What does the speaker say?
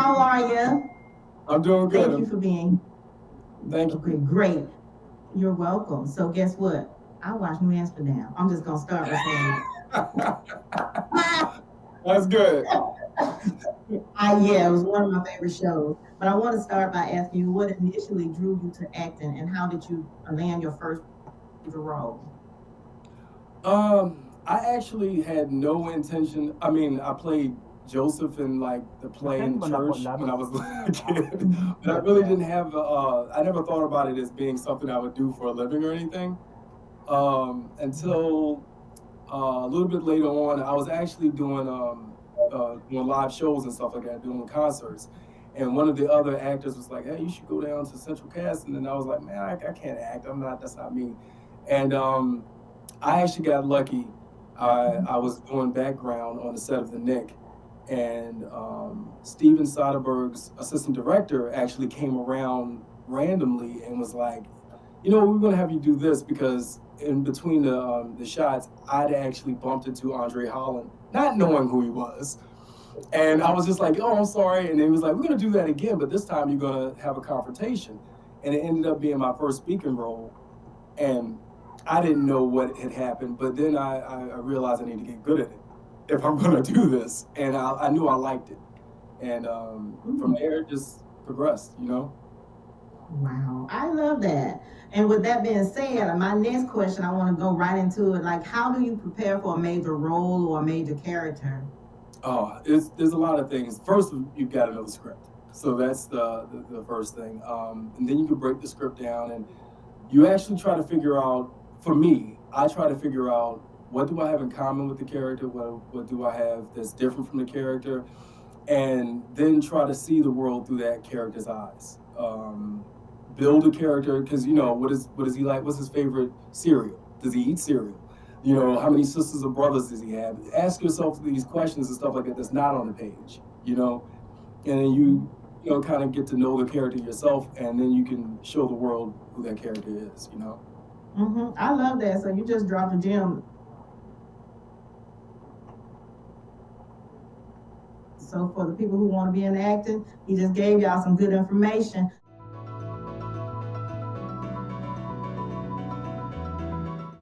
How are you? I'm doing good. Thank you for being. Thank Okay, you. great. You're welcome. So guess what? I watch New Amsterdam. I'm just gonna start with saying that. That's good. Yeah, it was one of my favorite shows. But I want to start by asking you what initially drew you to acting, and how did you land your first major role? I actually had no intention. I mean, I played Joseph in like the play in church when I was a kid, but I really didn't have. I never thought about it as being something I would do for a living or anything. Until a little bit later on, I was actually doing live shows and stuff like that, doing concerts. And one of the other actors was like, "Hey, you should go down to Central Casting." And I was like, "Man, I can't act. I'm not. That's not me." And I actually got lucky. I was doing background on the set of The Nick, and Steven Soderbergh's assistant director actually came around randomly and was like, we're gonna have you do this because in between the shots, I'd actually bumped into Andre Holland, not knowing who he was, and I was just like, "Oh, I'm sorry," and he was like, "We're gonna do that again, but this time you're gonna have a confrontation," and it ended up being my first speaking role, and I didn't know what had happened, but then I realized I need to get good at it if I'm gonna do this, and I knew I liked it, and from there it just progressed. Wow, I love that. And with that being said, my next question, I want to go right into it. Like, how do you prepare for a major role or a major character? Oh, there's a lot of things. First, you've got to know the script, so that's the first thing, and then you can break the script down, and you actually try to figure out. For me, I try to figure out what do I have in common with the character, what do I have that's different from the character, and then try to see the world through that character's eyes. Build a character because what is he like? What's his favorite cereal? Does he eat cereal? How many sisters or brothers does he have? Ask yourself these questions and stuff like that that's not on the page. And then you kind of get to know the character yourself, and then you can show the world who that character is. I love that. So you just dropped a gem. So for the people who want to be in acting, he just gave y'all some good information.